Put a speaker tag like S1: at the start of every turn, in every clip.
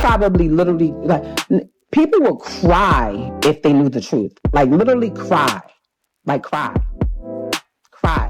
S1: probably literally, like, people will cry if they knew the truth. Like, literally cry. Like, cry. Cry.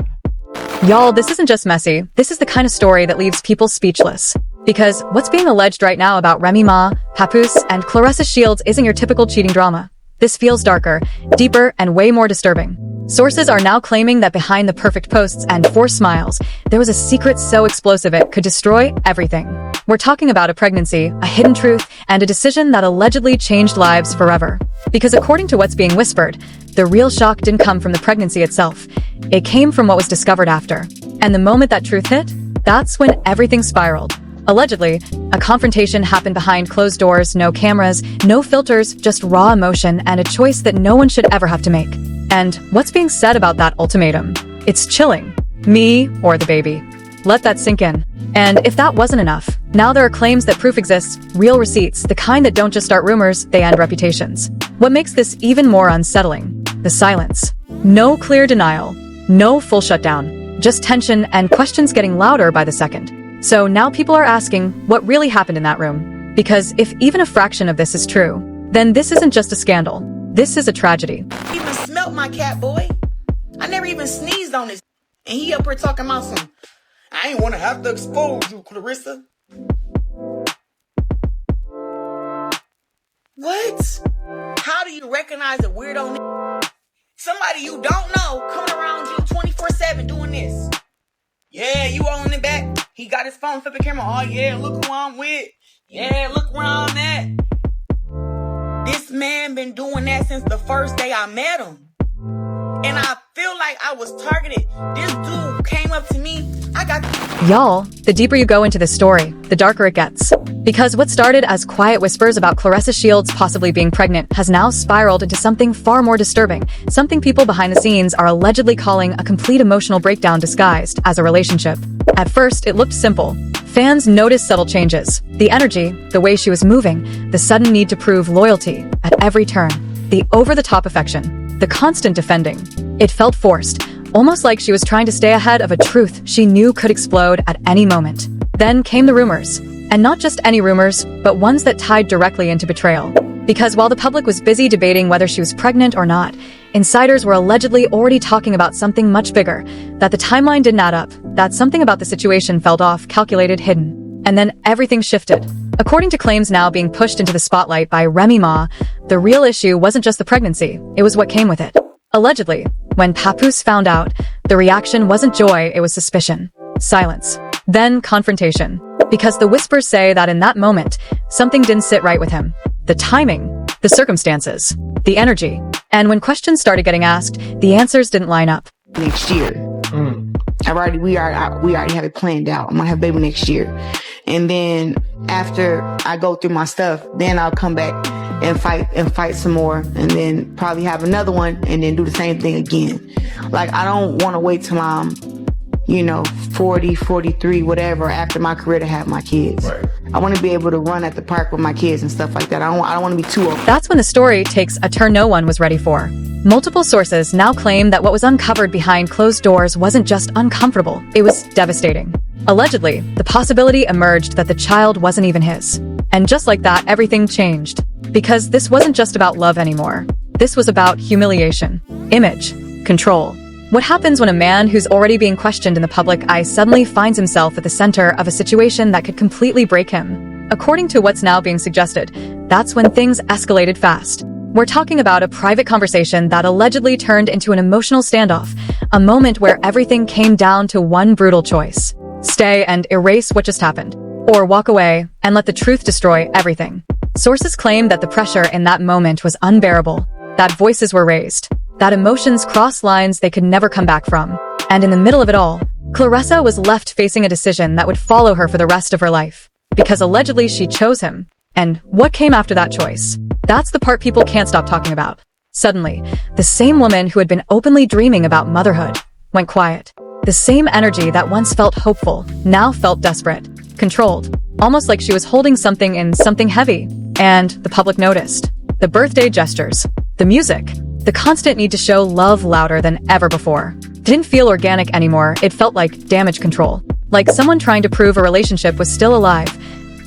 S2: Y'all, this isn't just messy. This is the kind of story that leaves people speechless. Because what's being alleged right now about Remy Ma, Papoose, and Claressa Shields isn't your typical cheating drama. This feels darker, deeper, and way more disturbing. Sources are now claiming that behind the perfect posts and forced smiles, there was a secret so explosive it could destroy everything. We're talking about a pregnancy, a hidden truth, and a decision that allegedly changed lives forever. Because according to what's being whispered, the real shock didn't come from the pregnancy itself. It came from what was discovered after. And the moment that truth hit, that's when everything spiraled. Allegedly, a confrontation happened behind closed doors, no cameras, no filters, just raw emotion and a choice that no one should ever have to make. And what's being said about that ultimatum? It's chilling. Me or the baby. Let that sink in. And if that wasn't enough, now there are claims that proof exists, real receipts, the kind that don't just start rumors, they end reputations. What makes this even more unsettling? The silence. No clear denial. No full shutdown. Just tension and questions getting louder by the second. So now people are asking what really happened in that room. Because if even a fraction of this is true, then this isn't just a scandal. This is a tragedy.
S3: I even smelt my cat, boy. I never even sneezed on this. And he up here talking about some, I ain't want to have to expose you, Claressa. What? How do you recognize a weirdo? Somebody you don't know coming around you 24/7 doing this. Yeah, you on the back. He got his phone, flipping camera. Oh yeah, look who I'm with. Yeah, look where I'm at. This man been doing that since the first day I met him. And I feel like I was targeted. This dude came up to me.
S2: Y'all, the deeper you go into this story, the darker it gets. Because what started as quiet whispers about Claressa Shields possibly being pregnant has now spiraled into something far more disturbing, something people behind the scenes are allegedly calling a complete emotional breakdown disguised as a relationship. At first, it looked simple. Fans noticed subtle changes. The energy, the way she was moving, the sudden need to prove loyalty at every turn, the over-the-top affection, the constant defending. It felt forced, almost like she was trying to stay ahead of a truth she knew could explode at any moment. Then came the rumors. And not just any rumors, but ones that tied directly into betrayal. Because while the public was busy debating whether she was pregnant or not, insiders were allegedly already talking about something much bigger, that the timeline didn't add up, that something about the situation felt off, calculated, hidden. And then everything shifted. According to claims now being pushed into the spotlight by Remy Ma, the real issue wasn't just the pregnancy, it was what came with it. Allegedly, when Papoose found out, the reaction wasn't joy, it was suspicion. Silence. Then confrontation. Because the whispers say that in that moment, something didn't sit right with him. The timing, the circumstances, the energy. And when questions started getting asked, the answers didn't line up.
S4: Next year. We already have it planned out. I'm gonna have a baby next year. And then after I go through my stuff, then I'll come back and fight some more, and then probably have another one and then do the same thing again. Like, I don't want to wait till I'm 40, 43, whatever, after my career to have my kids. Right. I want to be able to run at the park with my kids and stuff like that. I don't want to be too old.
S2: That's when the story takes a turn no one was ready for. Multiple sources now claim that what was uncovered behind closed doors wasn't just uncomfortable, it was devastating. Allegedly, the possibility emerged that the child wasn't even his. And just like that, everything changed. Because this wasn't just about love anymore. This was about humiliation, image, control. What happens when a man who's already being questioned in the public eye suddenly finds himself at the center of a situation that could completely break him? According to what's now being suggested, that's when things escalated fast. We're talking about a private conversation that allegedly turned into an emotional standoff, a moment where everything came down to one brutal choice. Stay and erase what just happened, or walk away and let the truth destroy everything. Sources claim that the pressure in that moment was unbearable, that voices were raised, that emotions crossed lines they could never come back from. And in the middle of it all, Claressa was left facing a decision that would follow her for the rest of her life. Because allegedly she chose him. And what came after that choice? That's the part people can't stop talking about. Suddenly, the same woman who had been openly dreaming about motherhood went quiet. The same energy that once felt hopeful now felt desperate, controlled, almost like she was holding something in something heavy. And the public noticed. The birthday gestures, the music, the constant need to show love louder than ever before. Didn't feel organic anymore, it felt like damage control. Like someone trying to prove a relationship was still alive,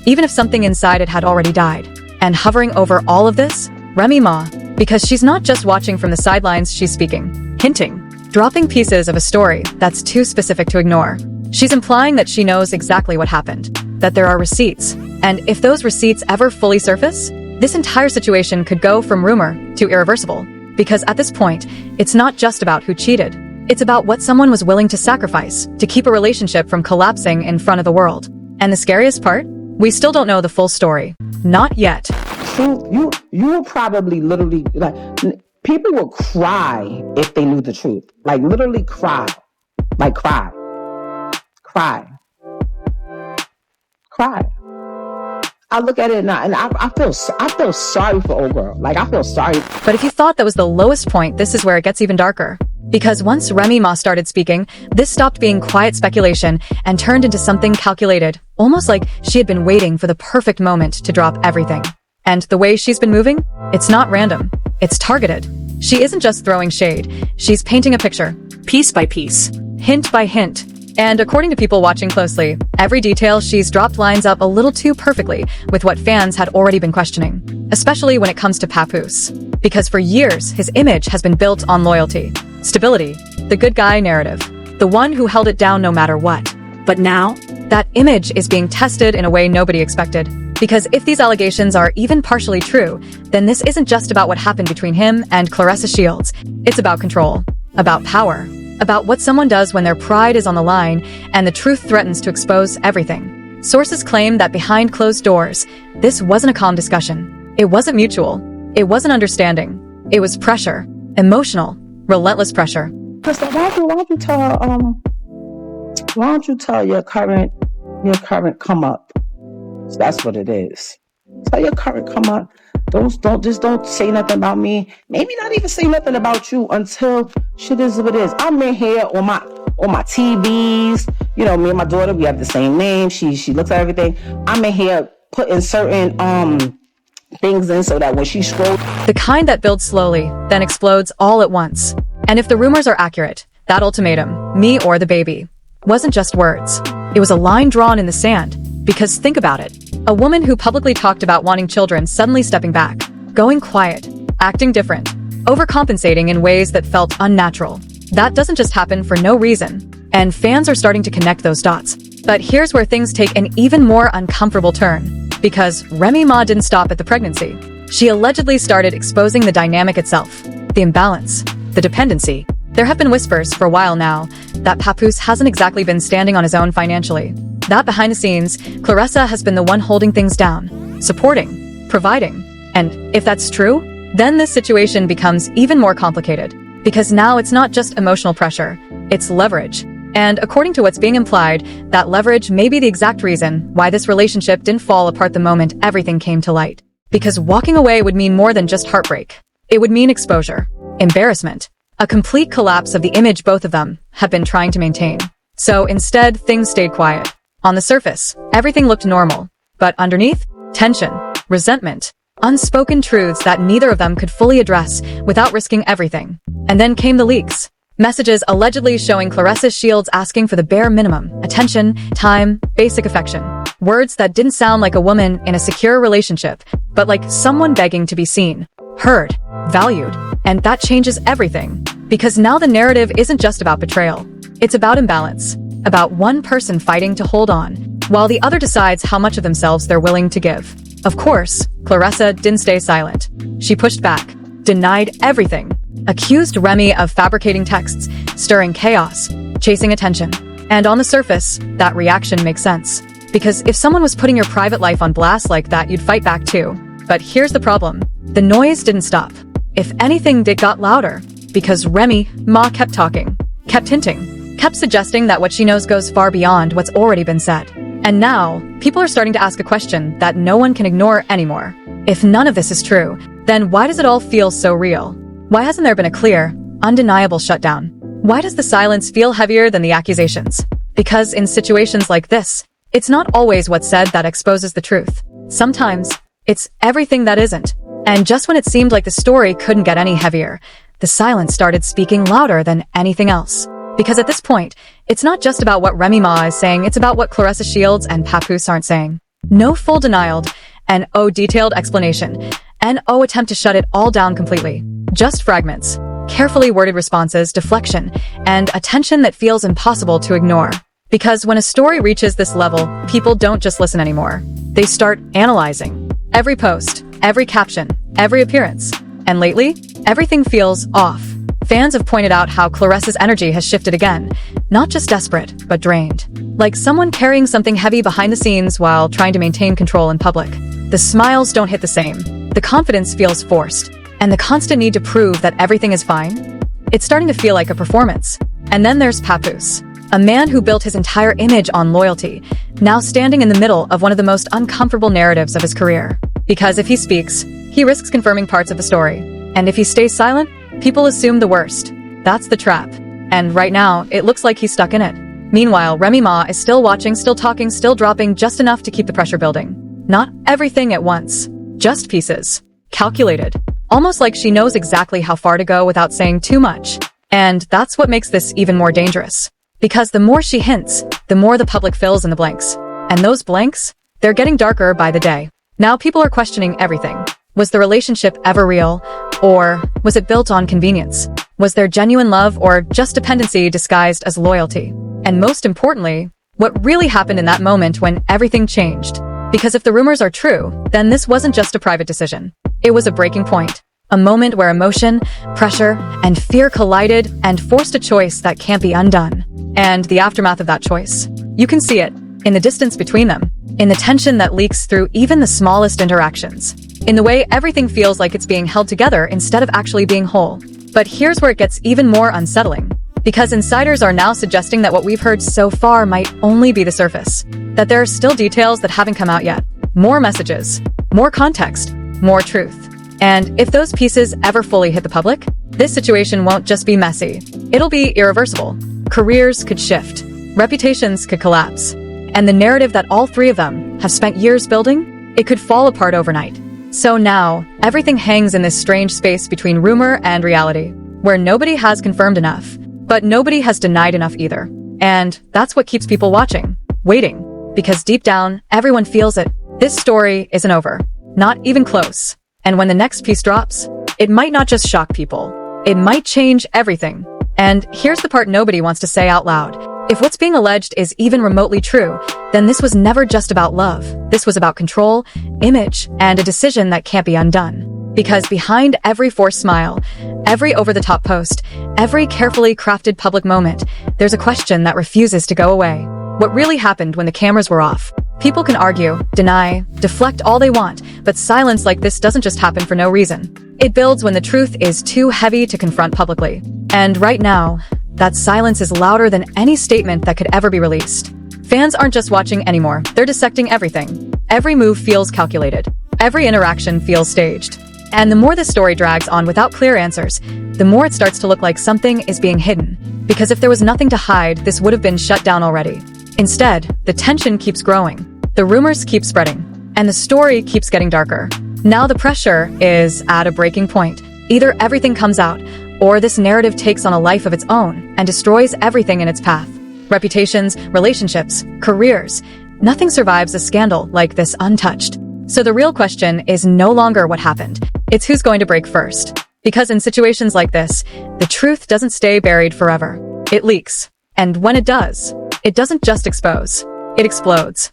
S2: even if something inside it had already died. And hovering over all of this, Remy Ma, because she's not just watching from the sidelines, she's speaking, hinting, dropping pieces of a story that's too specific to ignore. She's implying that she knows exactly what happened, that there are receipts, and if those receipts ever fully surface, this entire situation could go from rumor to irreversible. Because at this point, it's not just about who cheated. It's about what someone was willing to sacrifice to keep a relationship from collapsing in front of the world. And the scariest part? We still don't know the full story. Not yet.
S1: Truth, you will probably literally, like, people will cry if they knew the truth. Like, literally cry. Like, cry. Cry. Cry. I look at it now and I feel sorry for old girl. Like, I feel sorry.
S2: But if you thought that was the lowest point, this is where it gets even darker. Because once Remy Ma started speaking, this stopped being quiet speculation and turned into something calculated, almost like she had been waiting for the perfect moment to drop everything. And the way she's been moving, it's not random. It's targeted. She isn't just throwing shade. She's painting a picture, piece by piece, hint by hint. And according to people watching closely, every detail she's dropped lines up a little too perfectly with what fans had already been questioning, especially when it comes to Papoose. Because for years, his image has been built on loyalty, stability, the good guy narrative, the one who held it down no matter what. But now, that image is being tested in a way nobody expected. Because if these allegations are even partially true, then this isn't just about what happened between him and Claressa Shields. It's about control, about power, about what someone does when their pride is on the line and the truth threatens to expose everything. Sources claim that behind closed doors, this wasn't a calm discussion. It wasn't mutual. It wasn't understanding. It was pressure, emotional, relentless pressure.
S1: Krista, why don't you tell your current come up? So that's what it is. Tell your current come up. Don't say nothing about me. Maybe not even say nothing about you until shit is what it is. I'm in here on my TVs. You know, me and my daughter, we have the same name. She looks at everything. I'm in here putting certain things in so that when she scrolls,
S2: the kind that builds slowly, then explodes all at once. And if the rumors are accurate, that ultimatum, me or the baby, wasn't just words. It was a line drawn in the sand. Because think about it. A woman who publicly talked about wanting children suddenly stepping back, going quiet, acting different, overcompensating in ways that felt unnatural. That doesn't just happen for no reason. And fans are starting to connect those dots. But here's where things take an even more uncomfortable turn. Because Remy Ma didn't stop at the pregnancy. She allegedly started exposing the dynamic itself, the imbalance, the dependency. There have been whispers for a while now that Papoose hasn't exactly been standing on his own financially. That behind the scenes, Claressa has been the one holding things down, supporting, providing. And if that's true, then this situation becomes even more complicated. Because now it's not just emotional pressure, it's leverage. And according to what's being implied, that leverage may be the exact reason why this relationship didn't fall apart the moment everything came to light. Because walking away would mean more than just heartbreak. It would mean exposure, embarrassment, a complete collapse of the image both of them have been trying to maintain. So instead, things stayed quiet. On the surface, everything looked normal. But underneath, tension, resentment, unspoken truths that neither of them could fully address without risking everything. And then came the leaks. Messages allegedly showing Claressa Shields asking for the bare minimum, attention, time, basic affection. Words that didn't sound like a woman in a secure relationship, but like someone begging to be seen, heard, valued. And that changes everything. Because now the narrative isn't just about betrayal. It's about imbalance. About one person fighting to hold on, while the other decides how much of themselves they're willing to give. Of course, Claressa didn't stay silent. She pushed back, denied everything, accused Remy of fabricating texts, stirring chaos, chasing attention. And on the surface, that reaction makes sense. Because if someone was putting your private life on blast like that, you'd fight back too. But here's the problem. The noise didn't stop. If anything, it got louder. Because Remy Ma kept talking, kept hinting, kept suggesting that what she knows goes far beyond what's already been said. And now, people are starting to ask a question that no one can ignore anymore. If none of this is true, then why does it all feel so real? Why hasn't there been a clear, undeniable shutdown? Why does the silence feel heavier than the accusations? Because in situations like this, it's not always what's said that exposes the truth. Sometimes, it's everything that isn't. And just when it seemed like the story couldn't get any heavier, the silence started speaking louder than anything else. Because at this point, it's not just about what Remy Ma is saying, it's about what Claressa Shields and Papoose aren't saying. No full denial, and detailed explanation, and attempt to shut it all down completely. Just fragments, carefully worded responses, deflection, and attention that feels impossible to ignore. Because when a story reaches this level, people don't just listen anymore. They start analyzing. Every post, every caption, every appearance. And lately, everything feels off. Fans have pointed out how Claressa's energy has shifted again. Not just desperate, but drained. Like someone carrying something heavy behind the scenes while trying to maintain control in public. The smiles don't hit the same. The confidence feels forced. And the constant need to prove that everything is fine. It's starting to feel like a performance. And then there's Papoose. A man who built his entire image on loyalty, now standing in the middle of one of the most uncomfortable narratives of his career. Because if he speaks, he risks confirming parts of the story. And if he stays silent, people assume the worst. That's the trap. And right now, it looks like he's stuck in it. Meanwhile, Remy Ma is still watching, still talking, still dropping just enough to keep the pressure building. Not everything at once. Just pieces. Calculated. Almost like she knows exactly how far to go without saying too much. And that's what makes this even more dangerous. Because the more she hints, the more the public fills in the blanks. And those blanks, they're getting darker by the day. Now people are questioning everything. Was the relationship ever real? Or was it built on convenience? Was there genuine love or just dependency disguised as loyalty? And most importantly, what really happened in that moment when everything changed? Because if the rumors are true, then this wasn't just a private decision. It was a breaking point. A moment where emotion, pressure, and fear collided and forced a choice that can't be undone. And the aftermath of that choice. You can see it in the distance between them, in the tension that leaks through even the smallest interactions, in the way everything feels like it's being held together instead of actually being whole. But here's where it gets even more unsettling. Because insiders are now suggesting that what we've heard so far might only be the surface. That there are still details that haven't come out yet. More messages, more context, more truth. And if those pieces ever fully hit the public, this situation won't just be messy. It'll be irreversible. Careers could shift. Reputations could collapse. And the narrative that all three of them have spent years building, it could fall apart overnight. So now, everything hangs in this strange space between rumor and reality, where nobody has confirmed enough, but nobody has denied enough either. And that's what keeps people watching, waiting, because deep down, everyone feels it. This story isn't over. Not even close. And when the next piece drops, it might not just shock people. It might change everything. And here's the part nobody wants to say out loud. If what's being alleged is even remotely true, then this was never just about love. This was about control, image, and a decision that can't be undone. Because behind every forced smile, every over-the-top post, every carefully crafted public moment, there's a question that refuses to go away. What really happened when the cameras were off? People can argue, deny, deflect all they want, but silence like this doesn't just happen for no reason. It builds when the truth is too heavy to confront publicly. And right now, that silence is louder than any statement that could ever be released. Fans aren't just watching anymore, they're dissecting everything. Every move feels calculated. Every interaction feels staged. And the more this story drags on without clear answers, the more it starts to look like something is being hidden. Because if there was nothing to hide, this would have been shut down already. Instead, the tension keeps growing, the rumors keep spreading, and the story keeps getting darker. Now the pressure is at a breaking point. Either everything comes out, or this narrative takes on a life of its own and destroys everything in its path. Reputations, relationships, careers. Nothing survives a scandal like this untouched. So the real question is no longer what happened. It's who's going to break first. Because in situations like this, the truth doesn't stay buried forever. It leaks. And when it does, it doesn't just expose. It explodes.